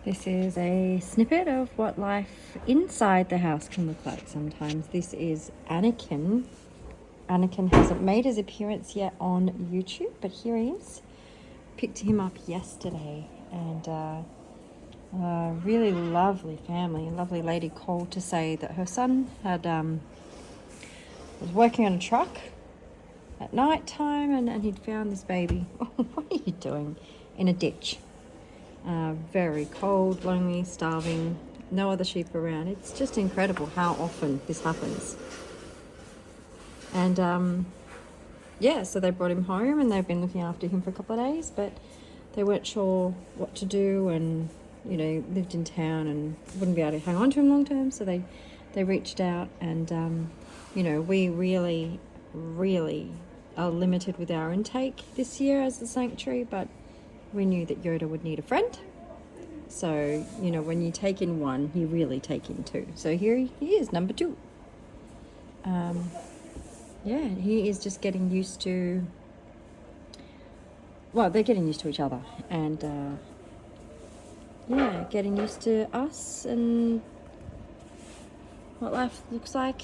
This is a snippet of what life inside the house can look like sometimes. This is Anakin. Anakin hasn't made his appearance yet on YouTube, but here he is. Picked him up yesterday, and a really lovely family. A lovely lady called to say that her son had was working on a truck at night time, and he'd found this baby. What are you doing? In a ditch. Very cold, lonely, starving, no other sheep around. It's just incredible how often this happens. And yeah, so they brought him home and they've been looking after him for a couple of days, but they weren't sure what to do, and you know, lived in town and wouldn't be able to hang on to him long term, so they reached out, and you know, we really are limited with our intake this year as the sanctuary, but we knew that Yoda would need a friend. So, you know, when you take in one, you really take in two. So here he is, number 2. Yeah, he is just getting used to, well, they're getting used to each other, and yeah, getting used to us and what life looks like,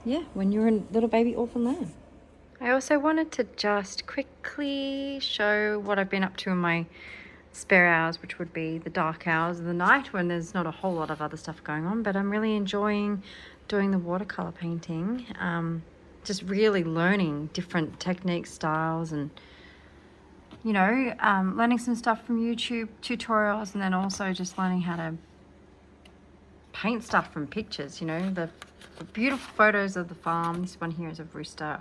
yeah, when you're a little baby orphan lamb. I also wanted to just quickly show what I've been up to in my spare hours, which would be the dark hours of the night when there's not a whole lot of other stuff going on, but I'm really enjoying doing the watercolor painting. Just really learning different techniques, styles, and you know, learning some stuff from YouTube tutorials, and then also just learning how to paint stuff from pictures, you know, the beautiful photos of the farm. This one here is a rooster.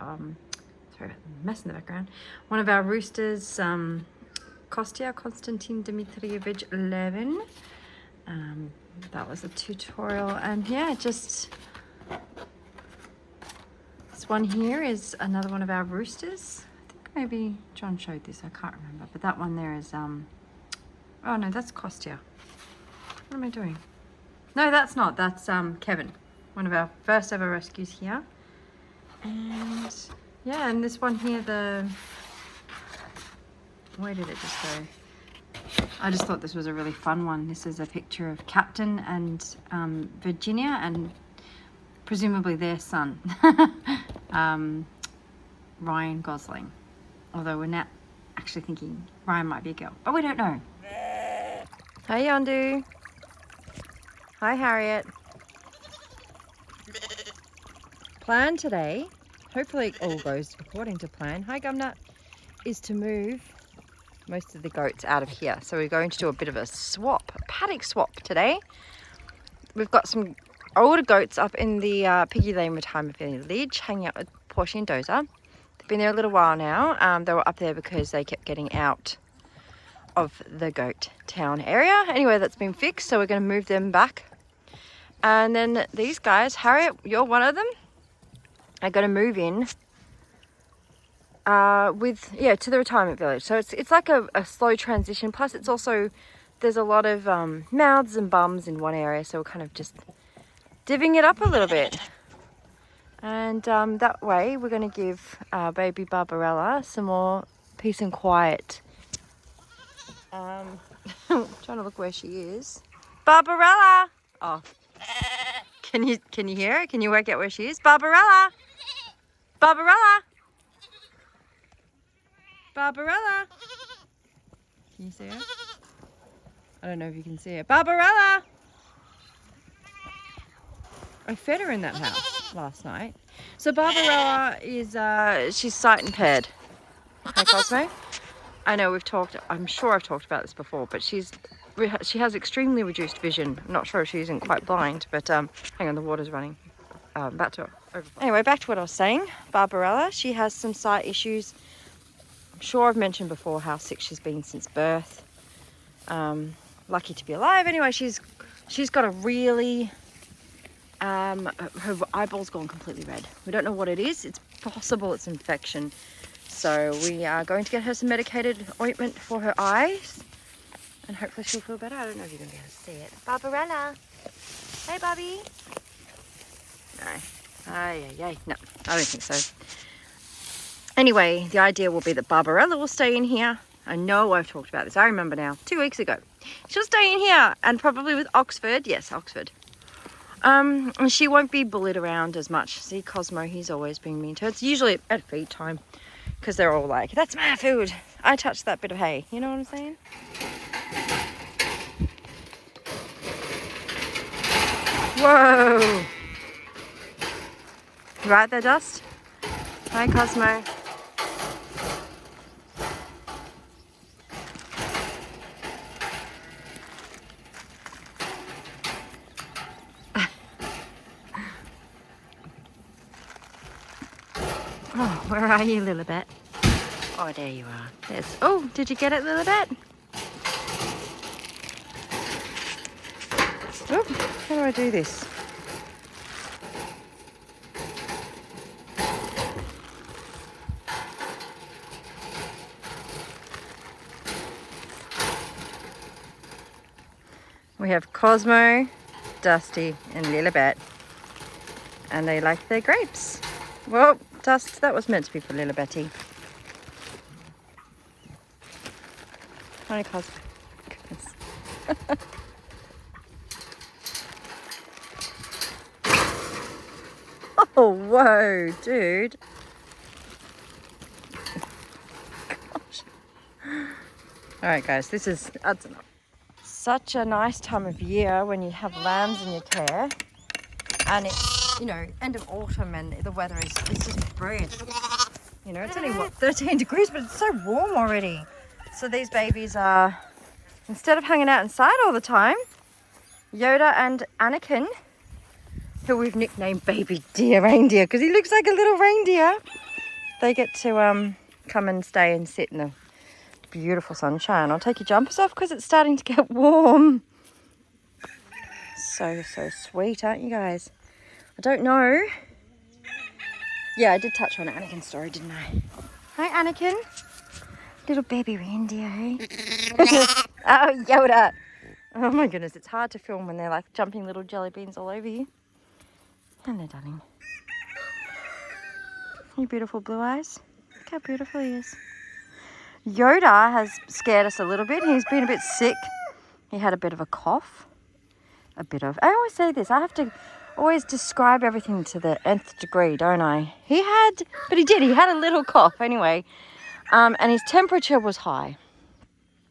Sorry, mess in the background. One of our roosters, Kostya Konstantin Dmitrievich Levin. That was a tutorial, and yeah, just this one here is another one of our roosters. I think maybe John showed this, I can't remember, but that one there is oh no, that's Kostya. What am I doing? No, that's not. That's Kevin, one of our first ever rescues here. And yeah, and this one here, where did it just go? I just thought this was a really fun one. This is a picture of Captain and Virginia, and presumably their son, Ryan Gosling. Although we're not actually thinking Ryan might be a girl, but we don't know. Hi, Yondu. Hi, Harriet. Plan today, hopefully all goes according to plan, hi Gumnut, is to move most of the goats out of here. So we're going to do a bit of a swap, a paddock swap today. We've got some older goats up in the Piggy Lane Retirement Village, hanging out with Portia and Dozer. They've been there a little while now. They were up there because they kept getting out of the goat town area. Anyway, that's been fixed, so we're going to move them back. And then these guys, Harriet, you're one of them, are going to move in to the retirement village. So it's like a slow transition. Plus it's also, there's a lot of mouths and bums in one area, so we're kind of just divvying it up a little bit. And that way we're going to give baby Barbarella some more peace and quiet. Trying to look where she is. Barbarella! Oh, can you hear her? Can you work out where she is? Barbarella! Barbarella! Barbarella! Can you see her? I don't know if you can see her. Barbarella! I fed her in that house last night. So Barbarella is, she's sight impaired. Hey, Cosmo? I know I'm sure I've talked about this before, but she has extremely reduced vision. I'm not sure if she isn't quite blind, but hang on, the water's running. Back to overflow. Anyway, back to what I was saying. Barbarella, she has some sight issues sure I've mentioned before how sick she's been since birth. Lucky to be alive. Anyway, she's got a really, her eyeball's gone completely red. We don't know what it is. It's possible it's infection. So we are going to get her some medicated ointment for her eyes. And hopefully she'll feel better. I don't know if you're going to be able to see it. Barbarella. Hey, Bobby. No. No, I don't think so. Anyway, the idea will be that Barbarella will stay in here. I know I've talked about this. I remember now. 2 weeks ago. She'll stay in here and probably with Oxford. Yes, Oxford. And she won't be bullied around as much. See, Cosmo, he's always being mean to her. It's usually at feed time because they're all like, that's my food. I touched that bit of hay. You know what I'm saying? Whoa! Right there, Dust? Hi, Cosmo. Oh, where are you, Lilibet? Oh, there you are. There's... Oh, did you get it, Lilibet? Oh, how do I do this? We have Cosmo, Dusty, and Lilibet. And they like their grapes. Well, Dust, that was meant to be for Lilibetty. Hi, Cosmo. Goodness. Oh, whoa, dude. Gosh. All right, guys, that's enough. Such a nice time of year when you have lambs in your care. And it's, you know, end of autumn and the weather is just brilliant. You know, it's only, what, 13 degrees, but it's so warm already. So these babies are, instead of hanging out inside all the time, Yoda and Anakin, who we've nicknamed Baby Deer Reindeer because he looks like a little reindeer, they get to come and stay and sit in the beautiful sunshine. I'll take your jumpers off because it's starting to get warm. So sweet, aren't you guys? I don't know. Yeah, I did touch on Anakin's story, didn't I? Hi, Anakin. Little baby reindeer, hey? Oh, Yoda. Oh my goodness, it's hard to film when they're like jumping little jelly beans all over you. Hello, darling. You beautiful blue eyes. Look how beautiful he is. Yoda has scared us a little bit. He's been a bit sick. He had a bit of a cough. I always say this. I have to always describe everything to the nth degree, don't I? He had a little cough anyway. And his temperature was high.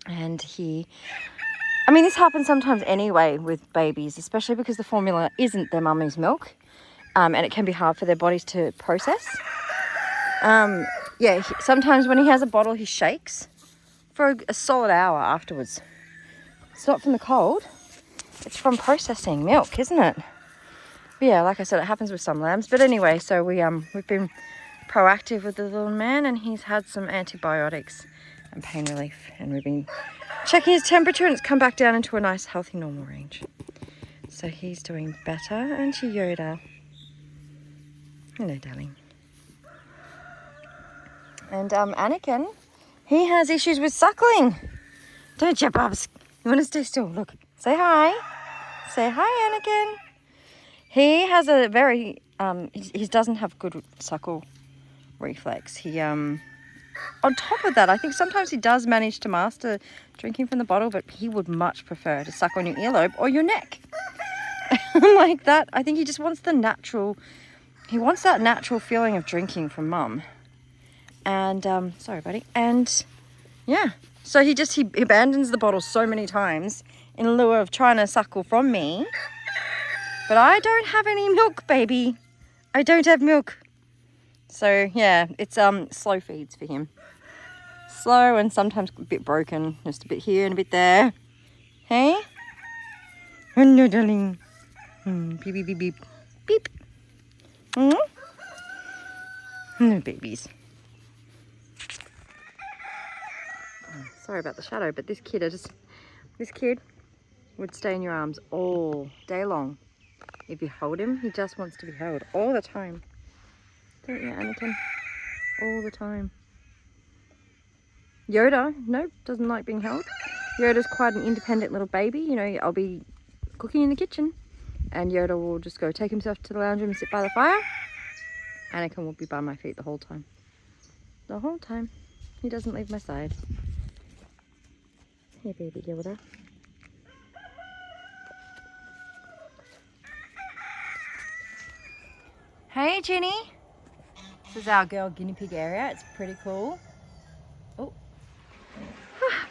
And this happens sometimes anyway with babies, especially because the formula isn't their mummy's milk. And it can be hard for their bodies to process. Sometimes when he has a bottle, he shakes for a solid hour afterwards. It's not from the cold. It's from processing milk, isn't it? But yeah, like I said, it happens with some lambs. But anyway, so we've been proactive with the little man, and he's had some antibiotics and pain relief. And we've been checking his temperature, and it's come back down into a nice, healthy, normal range. So he's doing better. Aren't you, Yoda? Hello, darling. And Anakin, he has issues with suckling. Don't you, Bubs? You want to stay still? Look, say hi. Say hi, Anakin. He has a very, he doesn't have good suckle reflex. He, on top of that, I think sometimes he does manage to master drinking from the bottle, but he would much prefer to suck on your earlobe or your neck. Like that. I think he just wants that natural feeling of drinking from mum. And, sorry, buddy. And, yeah. So he abandons the bottle so many times in lieu of trying to suckle from me. But I don't have any milk, baby. I don't have milk. So, yeah, it's slow feeds for him. Slow and sometimes a bit broken. Just a bit here and a bit there. Hey? Oh, no, darling. Beep, beep, beep, beep. Beep. No babies. sorry about the shadow, but this kid would stay in your arms all day long. If you hold him, he just wants to be held all the time. Don't you, Anakin? All the time. Yoda, nope, doesn't like being held. Yoda's quite an independent little baby. You know, I'll be cooking in the kitchen and Yoda will just go take himself to the lounge room and sit by the fire. Anakin will be by my feet the whole time. The whole time. He doesn't leave my side. Hey, baby Yoda. Hey, Jenny. This is our girl guinea pig area. It's pretty cool. Oh,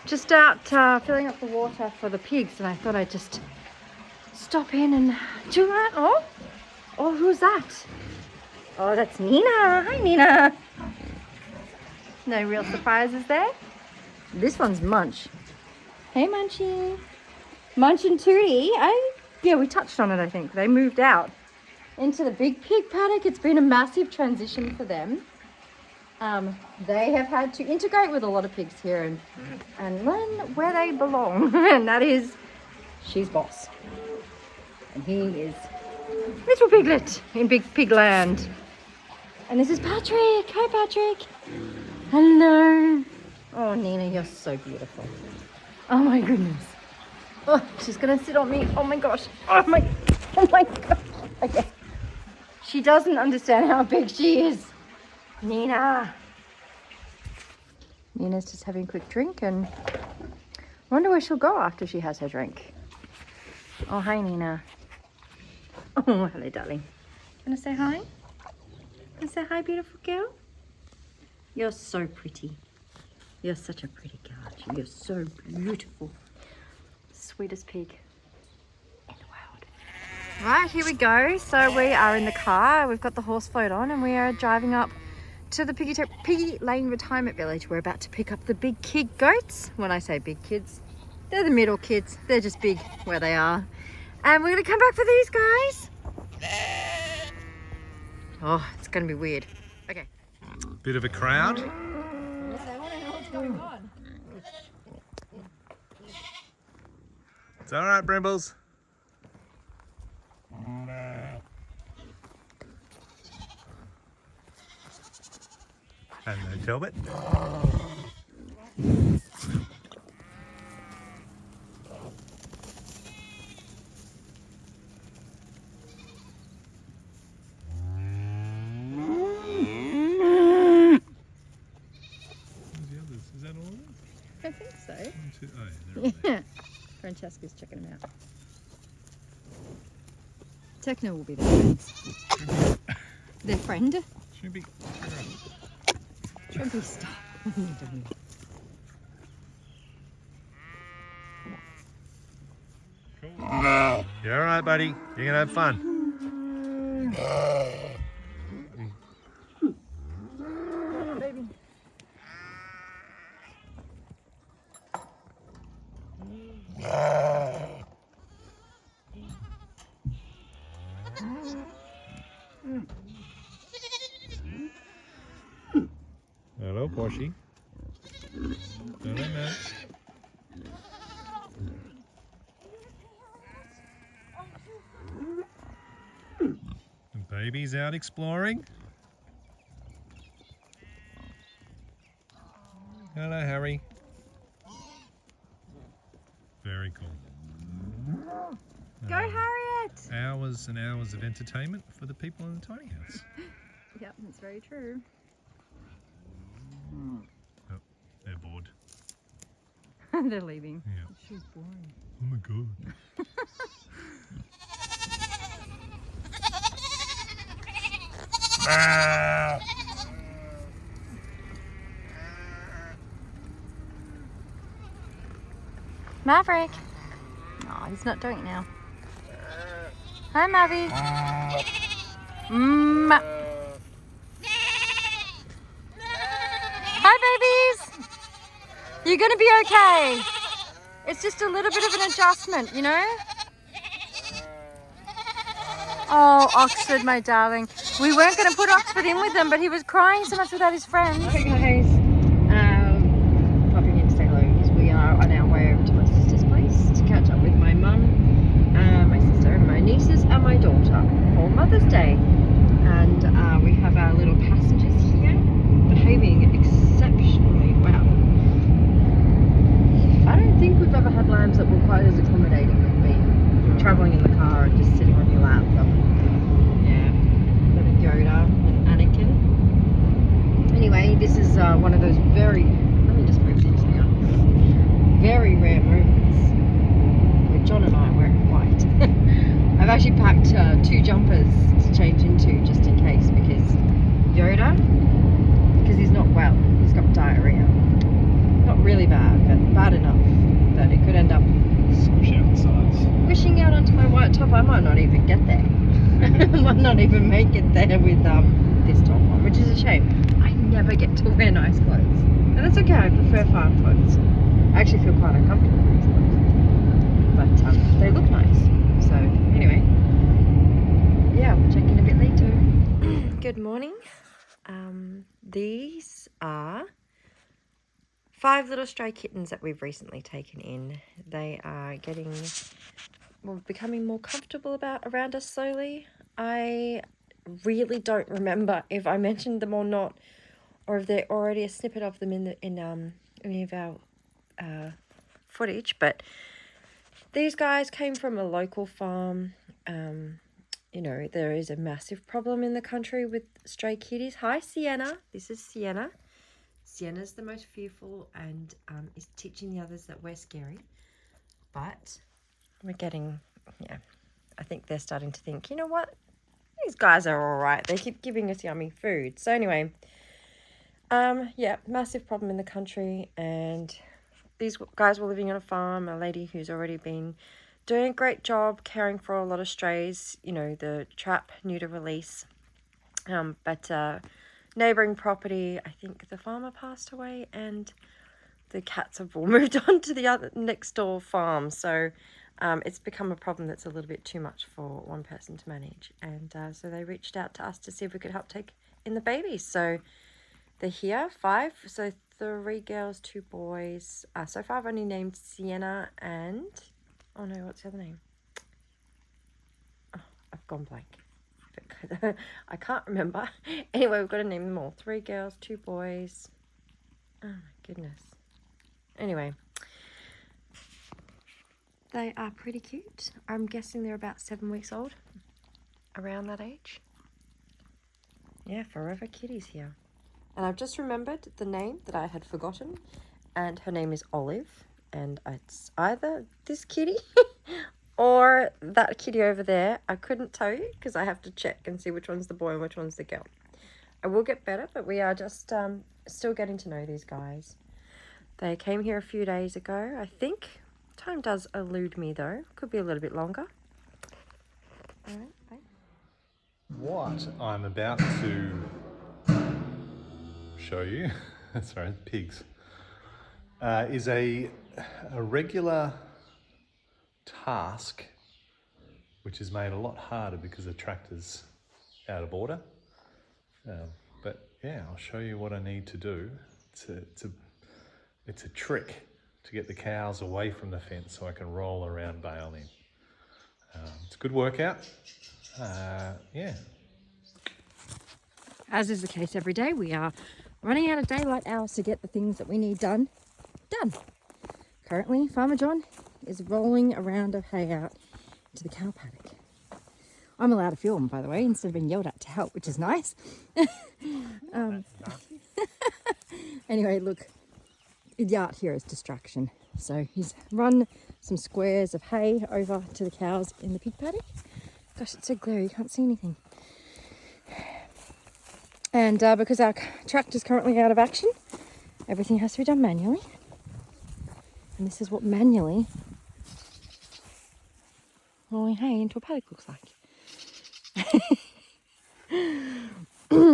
just out filling up the water for the pigs, and I thought I'd just stop in and do that. Oh, who's that? Oh, that's Nina. Hi, Nina. No real surprises there. This one's Munch. Hey, Munchie. Munch and Tootie. Yeah, we touched on it, I think. They moved out into the big pig paddock. It's been a massive transition for them. They have had to integrate with a lot of pigs here and learn where they belong. And that is, she's boss. And he is little piglet in big pig land. And this is Patrick. Hi, Patrick. Hello. Oh, Nina, you're so beautiful. Oh my goodness. Oh, she's gonna sit on me. Oh my gosh. Oh my gosh. Okay. She doesn't understand how big she is. Nina. Nina's just having a quick drink and wonder where she'll go after she has her drink. Oh, hi, Nina. Oh, hello, darling. Gonna say hi? Gonna say hi, beautiful girl? You're so pretty. You're such a pretty girl, aren't you? You're so beautiful. Sweetest pig in the world. Right, here we go. So we are in the car. We've got the horse float on and we are driving up to the Piggy Lane Retirement Village. We're about to pick up the big kid goats. When I say big kids, they're the middle kids. They're just big where they are. And we're gonna come back for these guys. Oh, it's gonna be weird. Okay. Bit of a crowd. Yes, I wanna know what's going on. It's all right, Brimbles. Hello, Talbot. I think so. One, two, oh, yeah, Yeah. Francesca's checking them out. Techno will be their friends. Their friend? Shrimpy. Shrimpy, stop. Cool. You're all right, buddy. You're gonna have fun. Baby. Hello, Portia. Hello, man. The baby's out exploring. Hello, Harry. Very cool. Go, Harriet! Hours and hours of entertainment for the people in the tiny house. Yep, that's very true. Oh, they're bored. They're leaving. Yeah. She's boring. Oh my god. Maverick. Oh, he's not doing it now. Hi, Mavi. Hi, babies. You're gonna be okay. It's just a little bit of an adjustment, you know? Oh, Oxford, my darling. We weren't gonna put Oxford in with them, but he was crying so much without his friends. Hey guys. Popping in to say hello. sometimes that were quite as accommodating with me traveling in the car and just sitting on your lap. Yeah, little Yoda and Anakin. Anyway, this is one of those very, let me just move things here, very rare moments where John and I weren't white. I've actually packed 2 jumpers to change into just in case, because Yoda, because he's not well, he's got diarrhea. Not really bad, but bad enough that it could end up Squish out the sides. squishing out onto my white top. I might not even get there. I might not even make it there with this top on, which is a shame. I never get to wear nice clothes, and that's okay. I prefer farm clothes. I actually feel quite uncomfortable in these clothes, but they look nice. So anyway, yeah, we'll check in a bit later. Good morning. These are 5 little stray kittens that we've recently taken in. They are becoming more comfortable around us slowly. I really don't remember if I mentioned them or not, or if there's already a snippet of them in any of our footage. But these guys came from a local farm. You know, there is a massive problem in the country with stray kitties. Hi, Sienna. This is Sienna. Sienna's the most fearful and is teaching the others that we're scary. But we're getting, yeah, I think they're starting to think, you know what? These guys are all right. They keep giving us yummy food. So anyway, yeah, massive problem in the country. And these guys were living on a farm. A lady who's already been doing a great job caring for a lot of strays, you know, the trap, neuter release. But neighbouring property, I think the farmer passed away and the cats have all moved on to the other next door farm. So it's become a problem that's a little bit too much for one person to manage. And so they reached out to us to see if we could help take in the babies. So they're here, 5. So 3 girls, 2 boys. So far I've only named Sienna and, oh no, what's the other name? Oh, I've gone blank. I can't remember. Anyway, we've got to name them all. 3 girls, 2 boys. Oh my goodness. Anyway, they are pretty cute. I'm guessing they're about 7 weeks old, around that age. Yeah, forever kitties here. And I've just remembered the name that I had forgotten, and her name is Olive, and it's either this kitty or that kitty over there. I couldn't tell you because I have to check and see which one's the boy and which one's the girl. I will get better, but we are just still getting to know these guys. They came here a few days ago, I think. Time does elude me though. Could be a little bit longer. All right, bye. What I'm about to show you, sorry, pigs, is a regular task which is made a lot harder because the tractor's out of order. But yeah, I'll show you what I need to do. It's a trick to get the cows away from the fence so I can roll around baling. It's a good workout. Yeah. As is the case every day, we are running out of daylight hours to get the things that we need done. Currently, Farmer John is rolling a round of hay out to the cow paddock. I'm allowed to film, by the way, instead of being yelled at to help, which is nice. Anyway, look, Yard here is distraction. So he's run some squares of hay over to the cows in the pig paddock. Gosh, it's so glary, you can't see anything. And because our tractor's currently out of action, everything has to be done manually. And this is what manually rolling hay into a paddock looks like.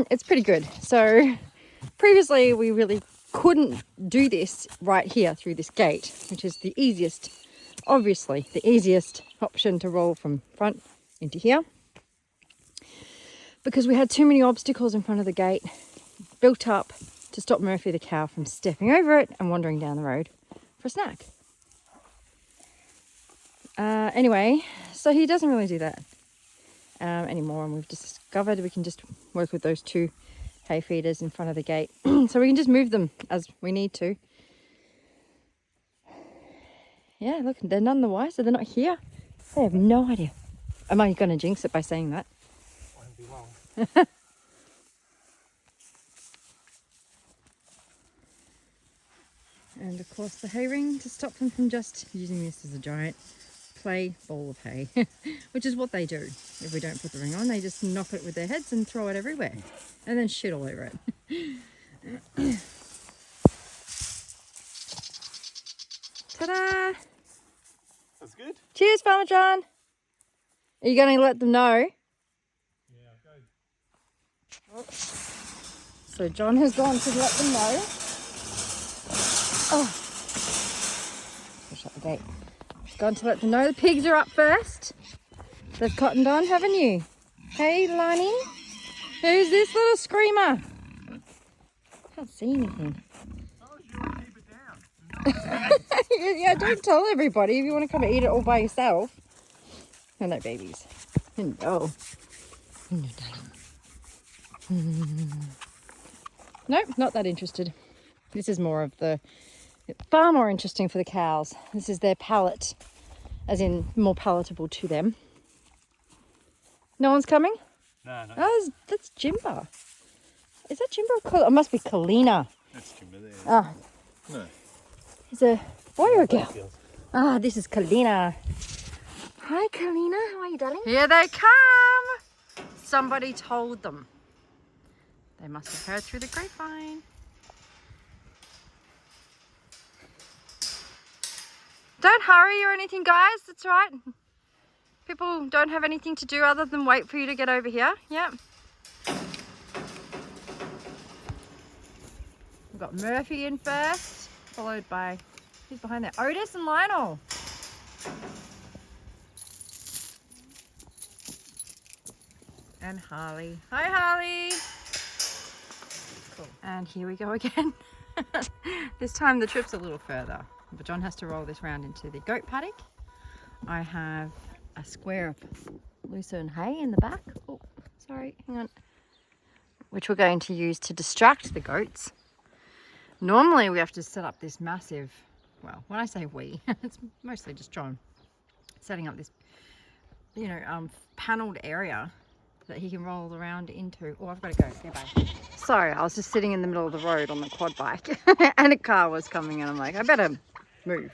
It's pretty good. So previously we really couldn't do this right here through this gate, which is the easiest, obviously the easiest option to roll from front into here, because we had too many obstacles in front of the gate built up to stop Murphy the cow from stepping over it and wandering down the road for a snack. Anyway, so he doesn't really do that anymore, and we've discovered we can just work with those 2 hay feeders in front of the gate. So we can just move them as we need to. Yeah, look, they're none the wiser. They're not here. They have no idea. Am I going to jinx it by saying that? Won't be long. And of course the hay ring to stop them from just using this as a giant play ball of hay, which is what they do. If we don't put the ring on, they just knock it with their heads and throw it everywhere and then shit all over it. Ta-da! That's good. Cheers, Farmer John. Are you going to let them know? Yeah, go. So John has gone to let them know. Oh, I'll shut the gate. He's gone to let them know the pigs are up first. They've cottoned on, haven't you? Hey, Lonnie. Who's this little screamer? Can't see anything. Oh, you want to keep it down. Yeah, don't tell everybody if you want to come and eat it all by yourself. Hello, babies. Hello. Hello, darling. Nope, not that interested. This is more of the, far more interesting for the cows. This is their palate, as in more palatable to them. No one's coming? No. Oh, that's Jimba. Is that Jimba or it must be Kalina. That's Jimba there. Ah, No. is a boy or a girl? Ah, this is Kalina. Hi, Kalina. How are you, darling? Here they come. Somebody told them. They must have heard through the grapevine. Don't hurry or anything, guys. That's right. People don't have anything to do other than wait for you to get over here. Yep. We've got Murphy in first, followed by, who's behind there? Otis and Lionel. And Harley. Hi, Harley. Cool. And here we go again. This time the trip's a little further, but John has to roll this round into the goat paddock. I have a square of lucerne hay in the back. Oh, sorry, hang on. Which we're going to use to distract the goats. Normally we have to set up this massive, well, when I say we, it's mostly just John setting up this, panelled area that he can roll around into. Oh, I've got to go. Okay, bye. Sorry, I was just sitting in the middle of the road on the quad bike and a car was coming and I'm like, I better move.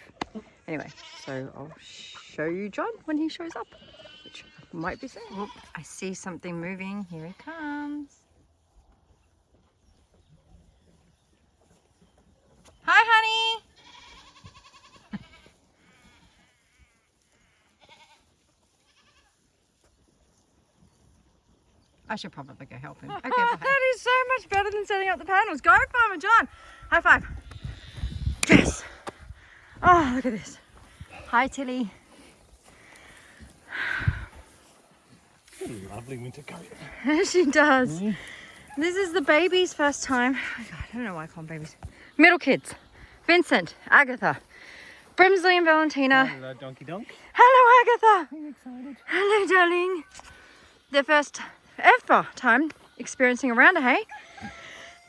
Anyway, so I'll show you John when he shows up, which might be soon. Oh, I see something moving. Here he comes. Hi, honey. I should probably go help him. Okay, bye. That is so much better than setting up the panels. Go, Farmer John. High five. Yes. Oh, look at this. Hi, Tilly. Lovely winter coat. She does. This is the baby's first time. Oh God, I don't know why I call them babies. Middle kids. Vincent, Agatha, Brimsley and Valentina. Hello, Donkey Donk. Hello, Agatha. Are you excited? Hello, darling. Their first ever time experiencing a round of hay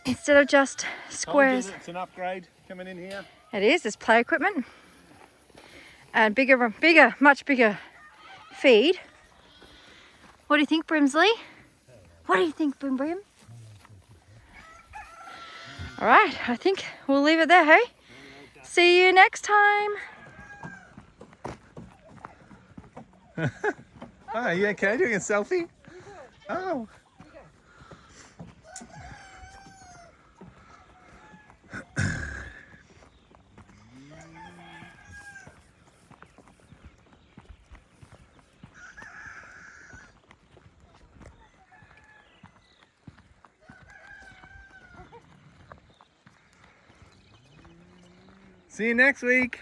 instead of just squares. It's an upgrade coming in here. It is. There's play equipment and bigger, much bigger feed. What do you think, Brimsley? What do you think, Brim? All right, I think we'll leave it there, hey? See you next time. Oh, you okay? Doing a selfie? Oh. See you next week.